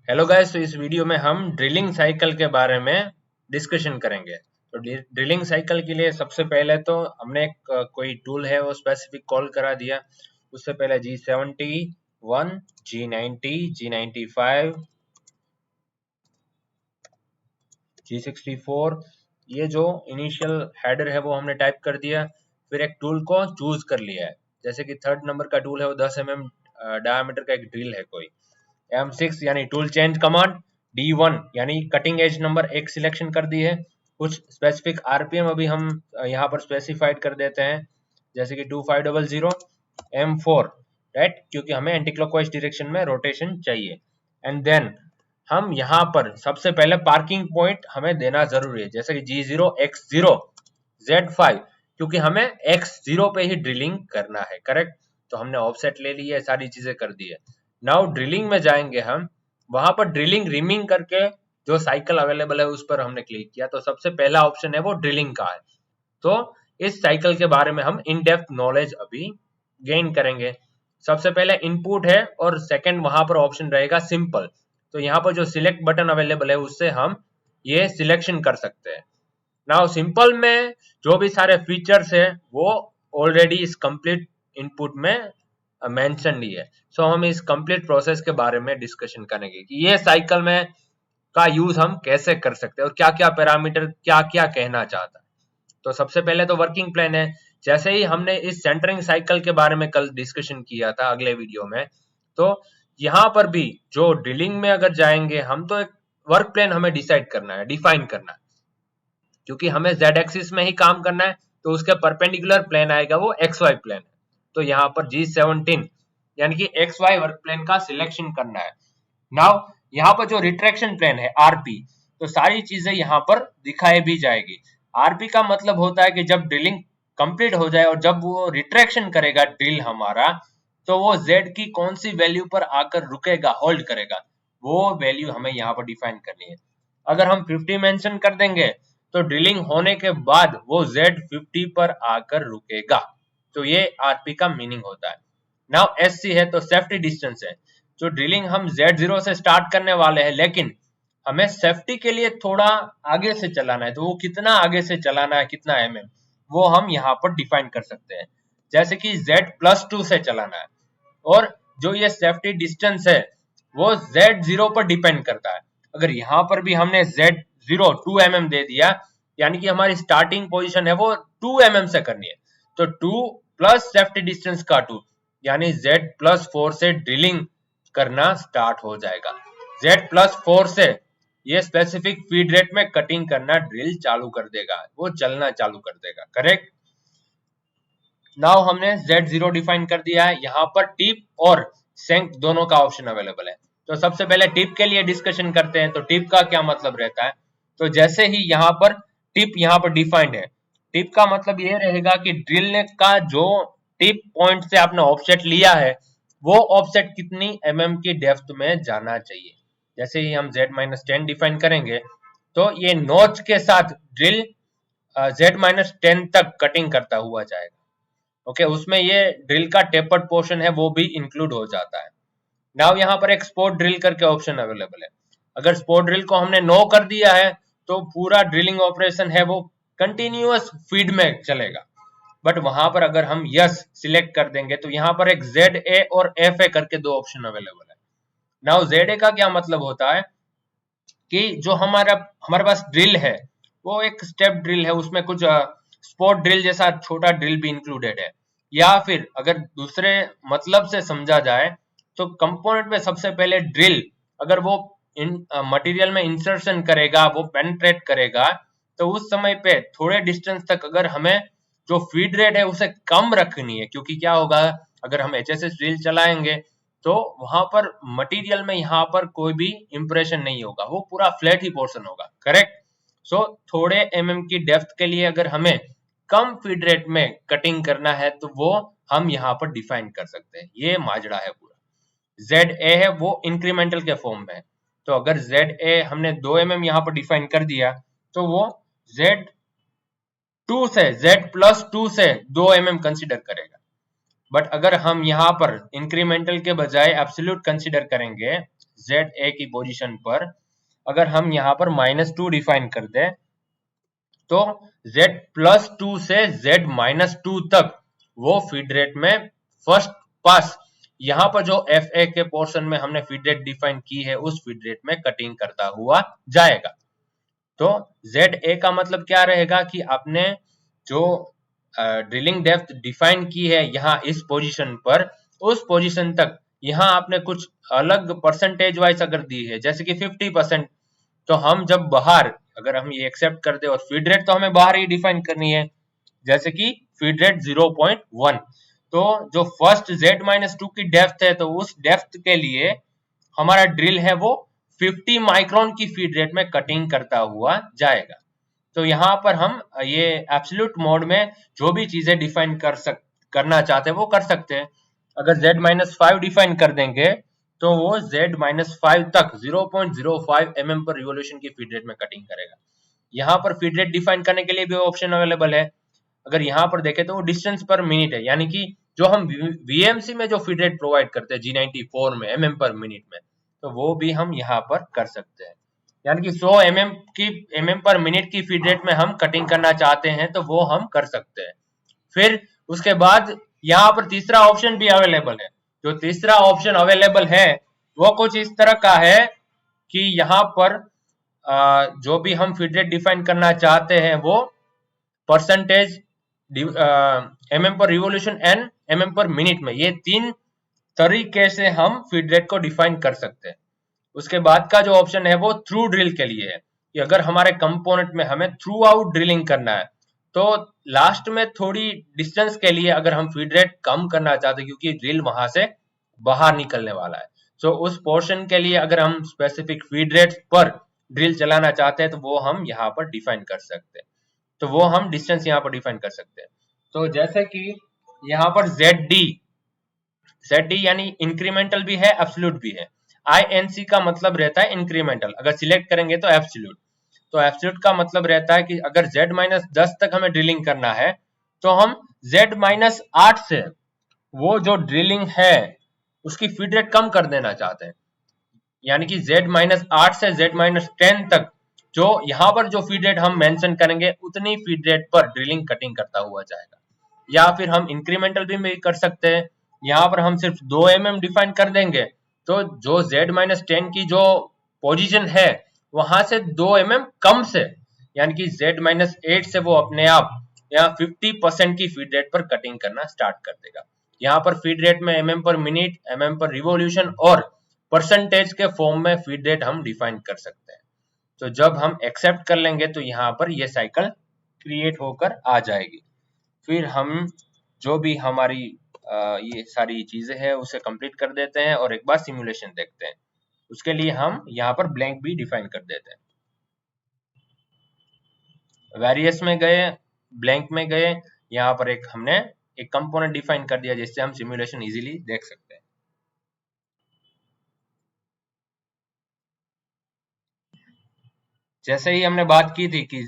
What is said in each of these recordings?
Hello guys, तो इस video में हम ड्रिलिंग साइकिल के बारे में डिस्कशन करेंगे। तो ड्रिलिंग साइकिल के लिए सबसे पहले तो हमने एक कोई टूल है वो स्पेसिफिक कॉल करा दिया। उससे पहले G71, G90, G95, G64, ये जो इनिशियल हेडर है वो हमने टाइप कर दिया। फिर एक टूल को चूज कर लिया है, जैसे कि थर्ड नंबर का टूल है वो 10 mm डायमीटर का एक ड्रिल है कोई। M6 यानी टूल चेंज कमांड, D1 यानी कटिंग एज नंबर एक सिलेक्शन कर दी है। कुछ स्पेसिफिक आरपीएम अभी हम यहाँ पर स्पेसिफाइड कर देते हैं, जैसे कि 2500। M4 राइट, क्योंकि हमें एंटी क्लॉकवाइज डायरेक्शन में रोटेशन चाहिए। एंड देन हम यहाँ पर सबसे पहले पार्किंग पॉइंट हमें देना जरूरी है, जैसे कि G0, X0, Z5, क्योंकि हमें X0 पे ही ड्रिलिंग करना है। करेक्ट, तो हमने ऑफसेट ले ली है, सारी चीजें कर दी है। नाउ ड्रिलिंग में जाएंगे हम, वहां पर ड्रिलिंग रिमिंग करके जो साइकिल अवेलेबल है उस पर हमने क्लिक किया, तो सबसे पहला ऑप्शन है वो ड्रिलिंग का है। तो इस साइकिल के बारे में हम इन डेप्थ नॉलेज अभी गेन करेंगे। सबसे पहले इनपुट है और सेकंड वहां पर ऑप्शन रहेगा सिंपल। तो यहाँ पर जो सिलेक्ट बटन अवेलेबल है उससे हम ये सिलेक्शन कर सकते हैं। नाउ सिंपल में जो भी सारे फीचर्स है वो ऑलरेडी इस कंप्लीट इनपुट में मेंशन ही है। सो हम इस कंप्लीट प्रोसेस के बारे में डिस्कशन करेंगे कि ये साइकिल में का यूज हम कैसे कर सकते हैं और क्या क्या पैरामीटर क्या क्या कहना चाहता है। तो सबसे पहले तो वर्किंग प्लान है। जैसे ही हमने इस सेंटरिंग साइकिल के बारे में कल डिस्कशन किया था अगले वीडियो में, तो यहाँ पर भी जो ड्रिलिंग में अगर जाएंगे हम, तो एक वर्क प्लान हमें डिसाइड करना है, डिफाइन करना है, क्योंकि हमें जेड एक्सिस में ही काम करना है। तो उसके परपेंडिकुलर प्लेन आएगा वो एक्स वाई प्लेन। तो यहाँ पर G17 यानी कि एक्स वाई वर्क प्लेन का सिलेक्शन करना है। नाउ यहाँ पर जो रिट्रैक्शन प्लेन है आरपी, तो सारी चीजें यहाँ पर दिखाई भी जाएगी। आरपी का मतलब होता है कि जब ड्रिलिंग कंप्लीट हो जाए और जब वो रिट्रैक्शन करेगा ड्रिल हमारा, तो वो जेड की कौन सी वैल्यू पर आकर रुकेगा, होल्ड करेगा, वो वैल्यू हमें यहाँ पर डिफाइन करनी है। अगर हम 50 मेंशन कर देंगे तो ड्रिलिंग होने के बाद वो Z50 पर आकर रुकेगा। तो ये आरपी का मीनिंग होता है। नाउ SC है तो सेफ्टी डिस्टेंस है। जो ड्रिलिंग हम Z0 से स्टार्ट करने वाले हैं, लेकिन हमें सेफ्टी के लिए थोड़ा आगे से चलाना है, तो वो कितना आगे से चलाना है, कितना mm, वो हम यहाँ पर डिफाइन कर सकते हैं। जैसे कि Z+2 से चलाना है, और जो ये सेफ्टी डिस्टेंस है वो Z0 पर डिपेंड करता है। अगर यहाँ पर भी हमने Z0 2 mm दे दिया, यानी कि हमारी स्टार्टिंग पोजीशन है वो 2 mm से करनी है, तो 2 प्लस सेफ्टी डिस्टेंस का 2 यानी Z+4 से ड्रिलिंग करना स्टार्ट हो जाएगा। Z+4 से ये स्पेसिफिक फीड रेट में कटिंग करना ड्रिल चालू कर देगा, वो चलना चालू कर देगा। करेक्ट, नाउ हमने Z0 डिफाइन कर दिया है। यहाँ पर टिप और सेंक दोनों का ऑप्शन अवेलेबल है। तो सबसे पहले टिप के लिए डिस्कशन करते हैं। तो टिप का क्या मतलब रहता है, तो जैसे ही यहाँ पर टिप यहाँ पर डिफाइंड है, टिप का मतलब ये रहेगा कि ड्रिल का जो टिप पॉइंट से आपने ऑफसेट लिया है वो ऑफसेट कितनी mm की डेप्थ में जाना चाहिए। जैसे ही हम Z-10 डिफाइन करेंगे तो ये नोच के साथ ड्रिल Z-10 तक कटिंग करता हुआ जाएगा। ओके, उसमें ये ड्रिल का टेपर्ड पोर्शन है वो भी इंक्लूड हो जाता है। नाउ यहाँ पर एक स्पोर्ट ड्रिल करके ऑप्शन अवेलेबल है। अगर स्पोर्ट ड्रिल को हमने नो कर दिया है तो पूरा ड्रिलिंग ऑपरेशन है वो कंटिन्यूअस फीड में चलेगा। बट वहां पर अगर हम यस सिलेक्ट कर देंगे तो यहाँ पर एक ZA और FA करके दो ऑप्शन अवेलेबल है। नाउ ZA का क्या मतलब होता है कि जो हमारे पास ड्रिल है वो एक स्टेप ड्रिल है, उसमें कुछ स्पोर्ट ड्रिल जैसा छोटा ड्रिल भी इंक्लूडेड है। या फिर अगर दूसरे मतलब से समझा जाए तो कंपोनेंट में सबसे पहले ड्रिल अगर वो मटेरियल में इंसर्शन करेगा, वो पेनिट्रेट करेगा, तो उस समय पे थोड़े डिस्टेंस तक अगर हमें जो फीड रेट है उसे कम रखनी है, क्योंकि क्या होगा अगर हम HSS ड्रिल चलाएंगे तो वहां पर मटेरियल में यहाँ पर कोई भी इंप्रेशन नहीं होगा, वो पूरा फ्लैट ही पोर्शन होगा। करेक्ट, सो थोड़े की डेप्थ के लिए अगर हमें कम फीड रेट में कटिंग करना है तो वो हम यहाँ पर डिफाइन कर सकते हैं। ये माजरा है पूरा। ZA है वो इंक्रीमेंटल के फॉर्म में है। तो अगर ZA हमने 2 mm यहाँ पर डिफाइन कर दिया तो वो Z2 से Z+2 से 2 mm कंसिडर करेगा। बट अगर हम यहाँ पर इंक्रीमेंटल के बजाय एब्सोल्यूट कंसिडर करेंगे ZA की पोजीशन पर अगर हम यहाँ पर -2 डिफाइन कर दें तो Z+2 से Z-2 तक वो फीड रेट में फर्स्ट पास यहाँ पर जो FA के पोर्शन में हमने फीड रेट डिफाइन की है उस फीड रेट में कटिंग करता हुआ जाएगा। तो ZA का मतलब क्या रहेगा कि आपने जो ड्रिलिंग डेप्थ डिफाइन की है यहाँ इस पोजीशन पर, उस पोजीशन तक यहाँ आपने कुछ अलग परसेंटेज वाइज अगर दी है जैसे कि 50%, तो हम जब बाहर अगर हम ये एक्सेप्ट कर दे और फीड रेट तो हमें बाहर ही डिफाइन करनी है जैसे कि फीड रेट 0.1, तो जो फर्स्ट Z-2 की डेप्थ है तो उस डेप्थ के लिए हमारा ड्रिल है वो 50 माइक्रोन की फीड रेट में कटिंग करता हुआ जाएगा। तो यहाँ पर हम ये एब्सोल्यूट मोड में जो भी चीजें डिफाइन करना चाहते हैं वो कर सकते हैं। अगर Z-5 डिफाइन कर देंगे तो वो Z-5 तक 0.05 mm पर रिवोल्यूशन की फीड रेट में कटिंग करेगा। यहाँ पर फीड रेट डिफाइन करने के लिए भी ऑप्शन अवेलेबल है। अगर यहाँ पर देखें तो वो डिस्टेंस पर मिनट है, यानी कि जो हम VMC में जो फीड रेट प्रोवाइड करते हैं G94 में mm पर मिनट में, तो वो भी हम यहाँ पर कर सकते हैं। यानी कि 100 mm पर मिनट की फीड रेट में हम कटिंग करना चाहते हैं तो वो हम कर सकते हैं। फिर उसके बाद यहाँ पर तीसरा ऑप्शन भी अवेलेबल है। जो तीसरा ऑप्शन अवेलेबल है वो कुछ इस तरह का है कि यहाँ पर जो भी हम फीड रेट डिफाइन करना चाहते हैं वो percentage mm per revolution and mm पर मिनट में, ये 3 तरीके से हम फीड रेट को डिफाइन कर सकते हैं। उसके बाद का जो ऑप्शन है वो थ्रू ड्रिल के लिए है कि अगर हमारे कंपोनेंट में हमें थ्रू आउट ड्रिलिंग करना है तो लास्ट में थोड़ी डिस्टेंस के लिए अगर हम फीड रेट कम करना चाहते हैं क्योंकि ड्रिल वहां से बाहर निकलने वाला है, तो उस पोर्शन के लिए अगर हम स्पेसिफिक फीड रेट पर ड्रिल चलाना चाहते हैं तो वो हम यहाँ पर डिफाइन कर सकते हैं। तो वो हम डिस्टेंस यहाँ पर डिफाइन कर सकते हैं। तो जैसे कि यहाँ पर ZD यानी इंक्रीमेंटल भी है, एब्सोल्यूट भी है। INC का मतलब रहता है इंक्रीमेंटल, अगर सिलेक्ट करेंगे तो एब्सोल्यूट। तो एब्सोल्यूट का मतलब रहता है कि अगर Z-10 तक हमें ड्रिलिंग करना है तो हम Z-8 से वो जो ड्रिलिंग है उसकी फीड रेट कम कर देना चाहते हैं, यानी कि Z-8 से Z-10 तक जो यहाँ पर जो फीड रेट हम मेंशन करेंगे उतनी फीड रेट पर ड्रिलिंग कटिंग करता हुआ जाएगा। या फिर हम इंक्रीमेंटल भी कर सकते हैं, यहाँ पर हम सिर्फ 2 mm डिफाइन कर देंगे तो जो Z-10 की जो पोजीशन है वहां से 2 mm कम से, यानी कि Z-8 से वो अपने आप यहाँ 50% की फीड रेट पर कटिंग करना स्टार्ट कर देगा। यहाँ पर फीड रेट में mm पर मिनट, mm पर रिवोल्यूशन और परसेंटेज के फॉर्म में फीड रेट हम डिफाइन कर सकते हैं। तो जब हम एक्सेप्ट कर लेंगे तो यहाँ पर ये साइकिल क्रिएट होकर आ जाएगी। फिर हम जो भी हमारी ये सारी चीजें हैं उसे कंप्लीट कर देते हैं और एक बार सिमुलेशन देखते हैं। उसके लिए हम यहाँ पर ब्लैंक भी डिफाइन कर देते हैं। वेरियस में गए, ब्लैंक में गए, यहाँ पर एक हमने एक कंपोनेंट डिफाइन कर दिया जिससे हम सिमुलेशन इजीली देख सकते हैं। जैसे ही हमने बात की थी कि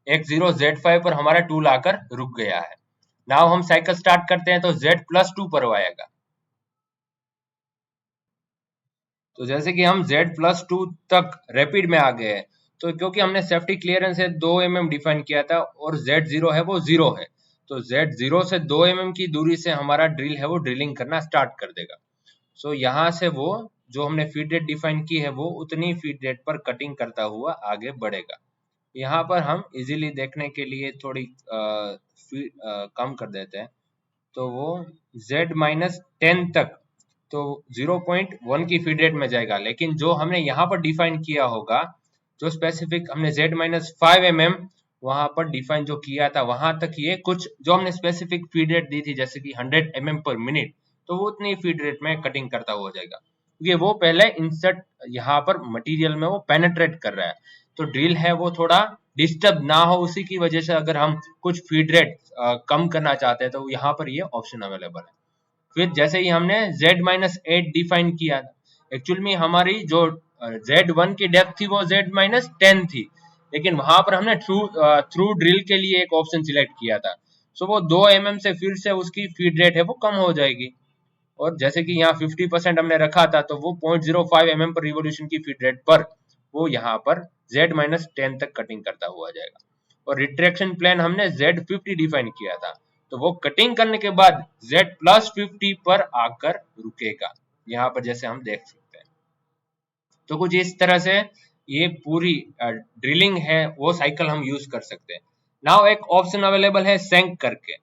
X0Z5 पर हमारा टूल आकर रुक गया है। नाउ हम साइकिल स्टार्ट करते हैं तो Z+2 पर आएगा। तो जैसे कि हम Z+2 तक रैपिड में आ गए हैं तो क्योंकि हमने सेफ्टी क्लियरेंस से 2 mm डिफाइन किया था और Z0 है वो 0 है, तो Z0 से 2 mm की दूरी से हमारा ड्रिल है वो ड्रिलिंग करना स्टार्ट कर देगा। सो यहाँ से वो जो हमने फीड रेट डिफाइन की है वो उतनी फीड रेट पर कटिंग करता हुआ आगे बढ़ेगा। यहाँ पर हम इजीली देखने के लिए थोड़ी कम कर देते हैं तो वो Z-10 तक तो 0.1 की फीड रेट में जाएगा, लेकिन जो हमने यहाँ पर डिफाइन किया होगा जो स्पेसिफिक हमने Z-5 mm वहां पर डिफाइन जो किया था वहां तक ये कुछ जो हमने स्पेसिफिक फीड रेट दी थी जैसे कि 100 mm पर मिनट, तो वो उतनी फीड रेट में कटिंग करता हुआ जाएगा क्योंकि वो पहले इंसर्ट यहाँ पर मटेरियल में वो पेनेट्रेट कर रहा है, तो ड्रिल है वो थोड़ा डिस्टर्ब ना हो उसी की वजह से अगर हम कुछ फीड रेट कम करना चाहते हैं तो यहाँ पर ये ऑप्शन अवेलेबल है। फिर जैसे ही हमने Z-8 डिफाइन किया, एक्चुअल में हमारी जो Z1 की डेप्थ थी वो Z-10 थी, लेकिन वहां पर हमने थ्रू ड्रिल के लिए एक ऑप्शन सिलेक्ट किया था, सो वो 2 mm से फिर से उसकी फीड रेट है वो कम हो जाएगी और जैसे कि यहाँ 50% हमने रखा था तो वो 0.05 mm पर रिवॉल्यूशन की फीड रेट पर वो यहाँ पर Z-10 तक कटिंग करता हुआ जाएगा। और रिट्रैक्शन प्लान हमने Z50 डिफाइन किया था, तो वो कटिंग करने के बाद Z+50 पर आकर रुकेगा, यहाँ पर जैसे हम देख सकते हैं। तो कुछ इस तरह से ये पूरी ड्रिलिंग है वो साइकिल हम यूज कर सकते हैं। नाउ एक ऑप्शन अवेलेबल है सेंक करके,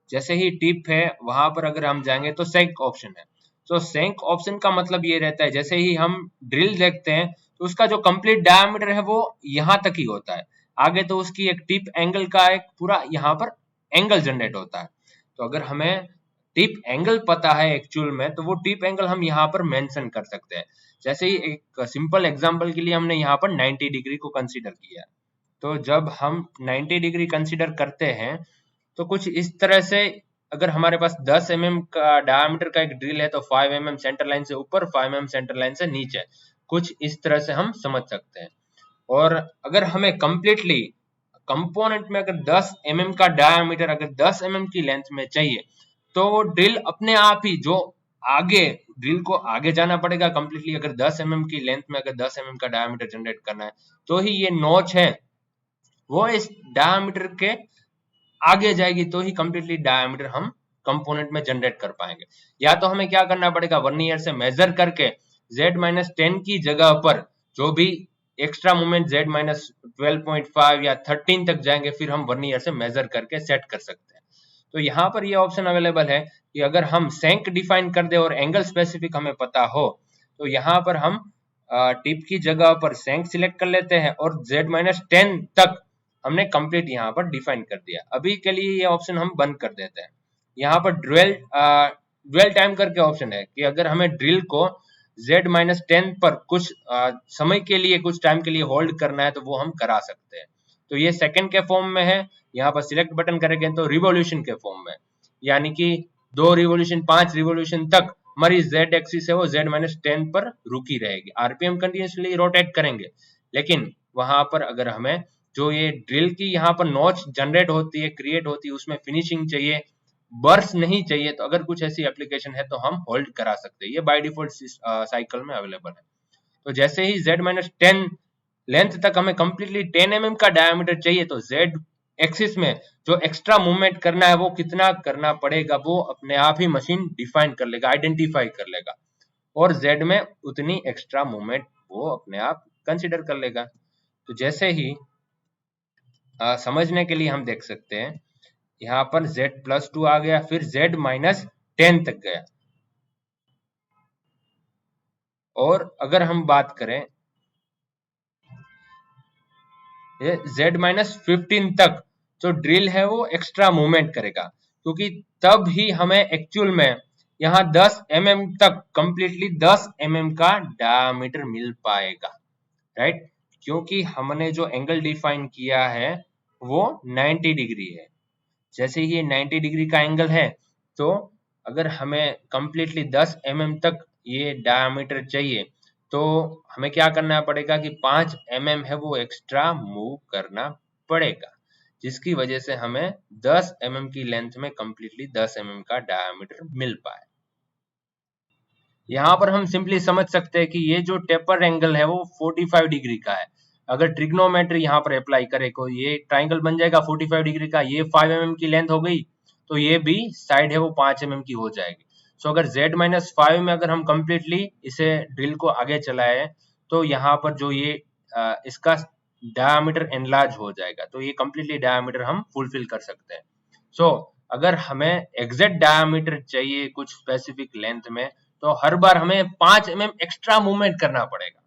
जैसे ही टिप है वहां पर अगर हम जाएंगे तो सेंक ऑप्शन है। तो सेंक ऑप्शन का मतलब ये रहता है जैसे ही हम ड्रिल देखते हैं तो उसका जो कंप्लीट डायमीटर है वो यहाँ तक ही होता है, आगे तो उसकी एक टिप एंगल का एक पूरा यहाँ पर एंगल जनरेट होता है। तो अगर हमें टिप एंगल पता है एक्चुअल में तो वो टिप एंगल हम यहाँ पर मेंशन कर सकते हैं। जैसे ही एक सिंपल एग्जांपल के लिए हमने यहाँ पर 90 डिग्री को कंसीडर किया, तो जब हम 90 डिग्री कंसीडर करते हैं तो कुछ इस तरह से अगर हमारे पास 10 mm का डायमीटर का एक ड्रिल है तो 5 mm सेंटर लाइन से ऊपर 5 mm सेंटर लाइन से नीचे, कुछ इस तरह से हम समझ सकते हैं। और अगर हमें कंप्लीटली कंपोनेंट में अगर 10 mm का डायमीटर अगर 10 mm की लेंथ में चाहिए तो वो ड्रिल अपने आप ही जो आगे ड्रिल को आगे जाना पड़ेगा कंप्लीटली। अगर 10 mm की लेंथ में अगर 10 mm का डायमीटर जनरेट करना है तो ही ये नॉच है वो इस डायमीटर के आगे जाएगी, तो ही कंप्लीटली डायमीटर हम कंपोनेंट में जनरेट कर पाएंगे। या तो हमें क्या करना पड़ेगा, वर्नियर से मेजर करके Z-10 की जगह पर जो भी एक्स्ट्रा मूवमेंट Z-12.5 या 13 तक जाएंगे फिर हम वर्नियर से मेजर करके सेट कर सकते हैं। तो यहाँ पर ये ऑप्शन अवेलेबल है कि अगर हम सेंक डिफाइन कर दे और एंगल स्पेसिफिक हमें पता हो तो यहाँ पर हम टिप की जगह पर सेंक सिलेक्ट कर लेते हैं और Z-10 तक हमने कंप्लीट यहाँ पर डिफाइन कर दिया। अभी के लिए ये ऑप्शन हम बंद कर देते हैं। यहाँ पर ड्वेल टाइम करके ऑप्शन है कि अगर हमें ड्रिल को Z-10 पर कुछ समय के लिए कुछ टाइम के लिए होल्ड करना है तो वो हम करा सकते हैं। तो ये सेकंड के फॉर्म में है, यहाँ पर सिलेक्ट बटन करेंगे तो रिवॉल्यूशन के फॉर्म में, यानी कि 2 रिवॉल्यूशन 5 रिवॉल्यूशन तक हमारी Z एक्सिस है वो Z-10 पर रुकी रहेगी। आरपीएम कंटिन्यूसली रोटेट करेंगे, लेकिन वहां पर अगर हमें जो ये ड्रिल की यहाँ पर नॉच जनरेट होती है क्रिएट होती है उसमें फिनिशिंग चाहिए, बर्स नहीं चाहिए, तो अगर कुछ ऐसी एप्लीकेशन है तो हम होल्ड करा सकते हैं। ये बाय डिफॉल्ट साइकिल में अवेलेबल है। तो जैसे ही Z-10 लेंथ तक हमें कंप्लीटली 10 mm का डायमीटर चाहिए तो Z एक्सिस में जो एक्स्ट्रा मूवमेंट करना है वो कितना करना पड़ेगा वो अपने आप ही मशीन डिफाइन कर लेगा, आइडेंटिफाई कर लेगा, और Z में उतनी एक्स्ट्रा मूवमेंट वो अपने आप कंसिडर कर लेगा। तो जैसे ही समझने के लिए हम देख सकते हैं यहाँ पर Z+2 आ गया, फिर Z-10 तक गया। और अगर हम बात करें ये Z-15 तक जो ड्रिल है वो एक्स्ट्रा मूवमेंट करेगा, क्योंकि तब ही हमें एक्चुअल में यहाँ 10 mm तक कंप्लीटली 10 mm का डायमीटर मिल पाएगा, राइट? क्योंकि हमने जो एंगल डिफाइन किया है वो 90 डिग्री है। जैसे ही ये 90 डिग्री का एंगल है तो अगर हमें कंप्लीटली 10 mm तक ये डायमीटर चाहिए तो हमें क्या करना पड़ेगा कि 5 mm है वो एक्स्ट्रा मूव करना पड़ेगा, जिसकी वजह से हमें 10 mm की लेंथ में कंप्लीटली 10 mm का डायमीटर मिल पाए। यहाँ पर हम सिंपली समझ सकते हैं कि ये जो टेपर एंगल है वो 45 डिग्री का है। अगर ट्रिग्नोमेट्री यहाँ पर अप्लाई करे को ये ट्राइंगल बन जाएगा 45 डिग्री का, ये 5 mm की लेंथ हो गई तो ये भी साइड है वो 5 mm की हो जाएगी। सो अगर Z-5 में अगर हम कंप्लीटली इसे ड्रिल को आगे चलाए तो यहाँ पर जो ये इसका डायमीटर एनलार्ज हो जाएगा, तो ये कंप्लीटली डायमीटर हम फुलफिल कर सकते हैं। सो अगर हमें एग्जैक्ट डायमीटर चाहिए कुछ स्पेसिफिक लेंथ में तो हर बार हमें 5 mm एक्स्ट्रा मूवमेंट करना पड़ेगा।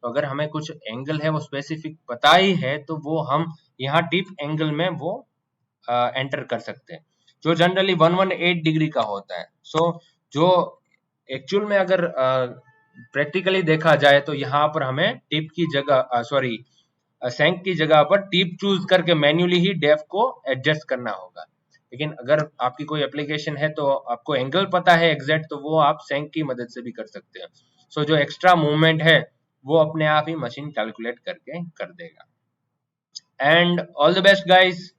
तो अगर हमें कुछ एंगल है वो स्पेसिफिक पता ही है तो वो हम यहाँ टिप एंगल में वो एंटर कर सकते हैं, जो जनरली 118 डिग्री का होता है। सो जो एक्चुअल में अगर प्रैक्टिकली देखा जाए तो यहाँ पर हमें टिप की जगह सेंक की जगह पर टिप चूज करके मैन्युअली ही डेप्थ को एडजस्ट करना होगा। लेकिन अगर आपकी कोई एप्लीकेशन है तो आपको एंगल पता है एग्जैक्ट तो वो आप सेंक की मदद से भी कर सकते हैं। सो जो एक्स्ट्रा मूवमेंट है वो अपने आप ही मशीन कैलकुलेट करके कर देगा। And all the best guys.